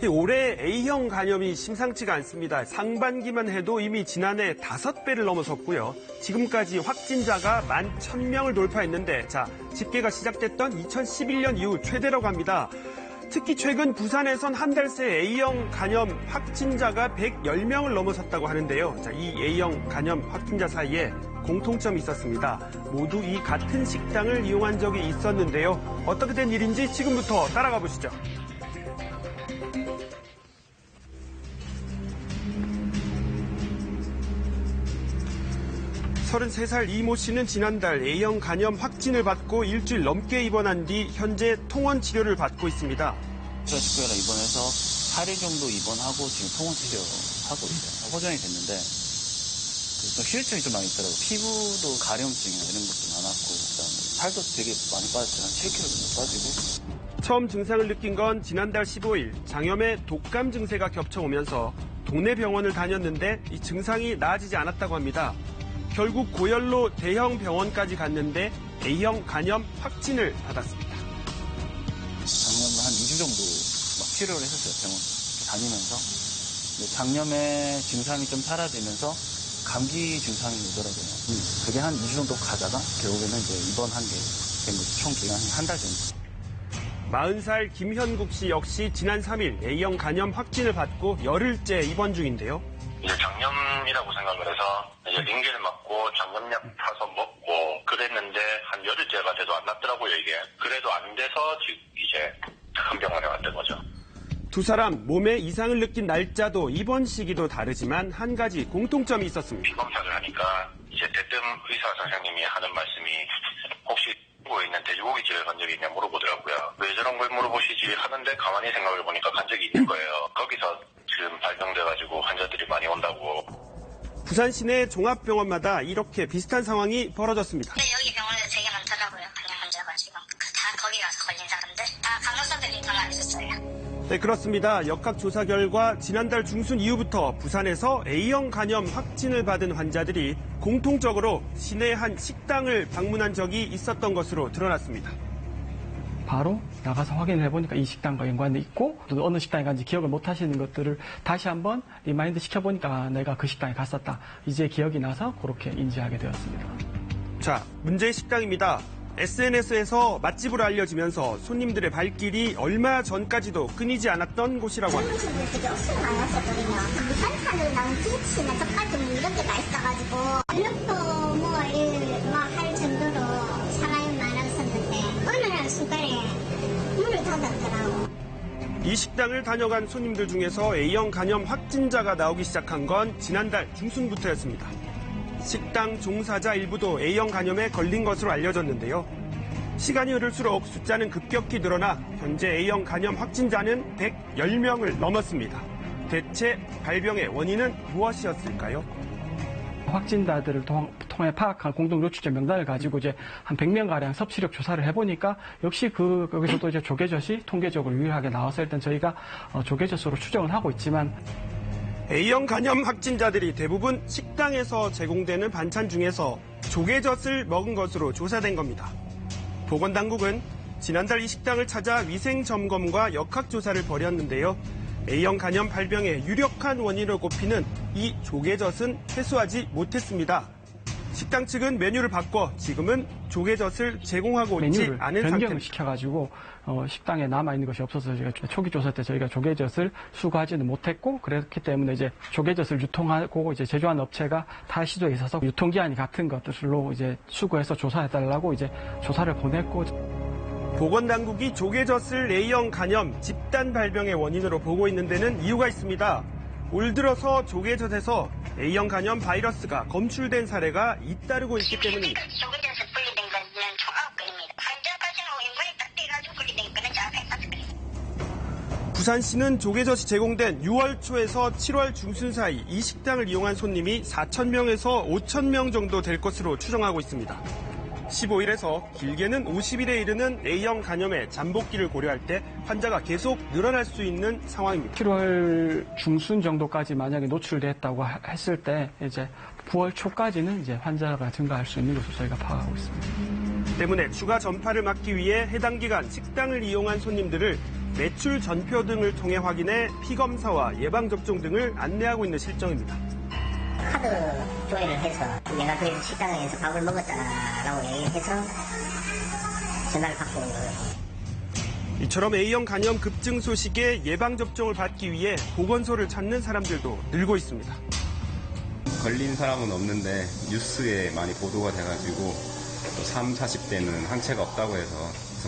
올해 A형 간염이 심상치가 않습니다. 상반기만 해도 이미 지난해 5배를 넘어섰고요. 지금까지 확진자가 11,000명을 돌파했는데 집계가 시작됐던 2011년 이후 최대라고 합니다. 특히 최근 부산에선 한 달 새 A형 간염 확진자가 110명을 넘어섰다고 하는데요. 이 A형 간염 확진자 사이에 공통점이 있었습니다. 모두 이 같은 식당을 이용한 적이 있었는데요. 어떻게 된 일인지 지금부터 따라가 보시죠. 33살 이모 씨는 지난달 A형 간염 확진을 받고 일주일 넘게 입원한 뒤 현재 통원 치료를 받고 있습니다. 식구에라 입원해서 8일 정도 입원하고 지금 통원 치료하고 있어요. 호전이 됐는데 좀 후유증이 좀 많이 있더라고요. 피부도 가려움증이나 이런 것도 많았고 그다음에 살도 되게 많이 빠졌어요. 한 7kg 정도 빠지고. 처음 증상을 느낀 건 지난달 15일 장염의 독감 증세가 겹쳐오면서 동네 병원을 다녔는데 이 증상이 나아지지 않았다고 합니다. 결국 고열로 대형 병원까지 갔는데 A형 간염 확진을 받았습니다. 장염을 한 2주 정도 막 치료를 했었어요. 병원 다니면서. 장염의 증상이 좀 사라지면서 감기 증상이 오더라고요. 그게 한 2주 정도 가다가 결국에는 이제 입원한 게 된 거죠. 총 기간이 한 달 정도. 40살 김현국 씨 역시 지난 3일 A형 간염 확진을 받고 열흘째 입원 중인데요. 이제 장염이라고 생각을 해서 이제 링겔 맞고 장염약 타서 먹고 그랬는데 한 열흘째가 돼도 안 낫더라고요, 이게. 그래도 안 돼서 지금 이제 큰 병원에 왔던 거죠. 두 사람 몸에 이상을 느낀 날짜도 입원 시기도 다르지만 한 가지 공통점이 있었습니다. 피검사를 하니까 이제 대뜸 의사 선생님이 하는 말씀이 혹시 고 있는 돼지고기집에 간 적이 있냐 물어보더라고요. 왜 저런 걸 물어보시지 하는데 가만히 생각해 보니까 간 적이 있는 거예요. 거기서 지금 발병돼가지고 환자들이 많이 온다고. 부산 시내 종합병원마다 이렇게 비슷한 상황이 벌어졌습니다. 근데 여기 병원에도 되게 많더라고요. 간염 환자가 지금 다 거기 가서 걸린 사람들 다 간호사들이 다 있었어요. 네, 그렇습니다. 역학조사 결과 지난달 중순 이후부터 부산에서 A형 간염 확진을 받은 환자들이 공통적으로 시내 한 식당을 방문한 적이 있었던 것으로 드러났습니다. 바로 나가서 확인을 해보니까 이 식당과 연관이 있고 또 어느 식당에 간지 기억을 못 하시는 것들을 다시 한번 리마인드 시켜보니까 내가 그 식당에 갔었다. 이제 기억이 나서 그렇게 인지하게 되었습니다. 자, 문제의 식당입니다. SNS에서 맛집으로 알려지면서 손님들의 발길이 얼마 전까지도 끊이지 않았던 곳이라고 합니다. 되게 엄청 많았었거든요. 반찬으로 나온 김치나 젓갈등 이런 게 맛있어가지고 얼룩도 할 정도로 사람이 많았었는데 어느 순간에 문을 닫았더라고. 이 식당을 다녀간 손님들 중에서 A형 간염 확진자가 나오기 시작한 건 지난달 중순부터였습니다. 식당 종사자 일부도 A형 간염에 걸린 것으로 알려졌는데요. 시간이 흐를수록 숫자는 급격히 늘어나 현재 A형 간염 확진자는 110명을 넘었습니다. 대체 발병의 원인은 무엇이었을까요? 확진자들을 통해 파악한 공동 노출자 명단을 가지고 이제 한 100명가량 섭취력 조사를 해보니까 역시 거기서도 이제 조개젓이 통계적으로 유일하게 나와서 일단 저희가 조개젓으로 추정을 하고 있지만 A형 간염 확진자들이 대부분 식당에서 제공되는 반찬 중에서 조개젓을 먹은 것으로 조사된 겁니다. 보건당국은 지난달 이 식당을 찾아 위생점검과 역학조사를 벌였는데요. A형 간염 발병의 유력한 원인으로 꼽히는 이 조개젓은 회수하지 못했습니다. 식당 측은 메뉴를 바꿔 지금은 조개젓을 제공하고 있지 않은 상태입니다. 변경을 시켜가지고 식당에 남아있는 것이 없어서 저희가 초기 조사 때 저희가 조개젓을 수거하지는 못했고 그렇기 때문에 이제 조개젓을 유통하고 이제 제조한 업체가 타 시도에 있어서 유통기한이 같은 것들로 이제 수거해서 조사해달라고 이제 조사를 보냈고 보건당국이 조개젓을 A형 간염 집단 발병의 원인으로 보고 있는 데는 이유가 있습니다. 올 들어서 조개젓에서 A형 간염 바이러스가 검출된 사례가 잇따르고 있기 때문입니다. 조개젓을 분리된 거는 총 9건입니다. 환자까지는 인분이 딱 돼가지고 분리된 거는 저 5건입니다. 부산시는 조개젓이 제공된 6월 초에서 7월 중순 사이 이 식당을 이용한 손님이 4,000명에서 5,000명 정도 될 것으로 추정하고 있습니다. 15일에서 길게는 50일에 이르는 A형 간염의 잠복기를 고려할 때 환자가 계속 늘어날 수 있는 상황입니다. 7월 중순 정도까지 만약에 노출됐다고 했을 때 이제 9월 초까지는 이제 환자가 증가할 수 있는 것으로 저희가 파악하고 있습니다. 때문에 추가 전파를 막기 위해 해당 기간 식당을 이용한 손님들을 매출 전표 등을 통해 확인해 피검사와 예방접종 등을 안내하고 있는 실정입니다. 카드 조회를 해서 내가 그래서 식당에서 밥을 먹었다라고 얘기해서 전화를 받고 온 거예요. 이처럼 A형 간염 급증 소식에 예방접종을 받기 위해 보건소를 찾는 사람들도 늘고 있습니다. 걸린 사람은 없는데 뉴스에 많이 보도가 돼가지고 또 30, 40대는 항체가 없다고 해서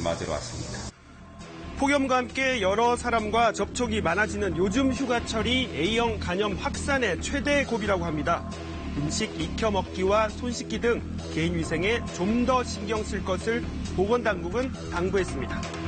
맞으러 왔습니다. 폭염과 함께 여러 사람과 접촉이 많아지는 요즘 휴가철이 A형 간염 확산의 최대 고비라고 합니다. 음식 익혀 먹기와 손 씻기 등 개인 위생에 좀 더 신경 쓸 것을 보건당국은 당부했습니다.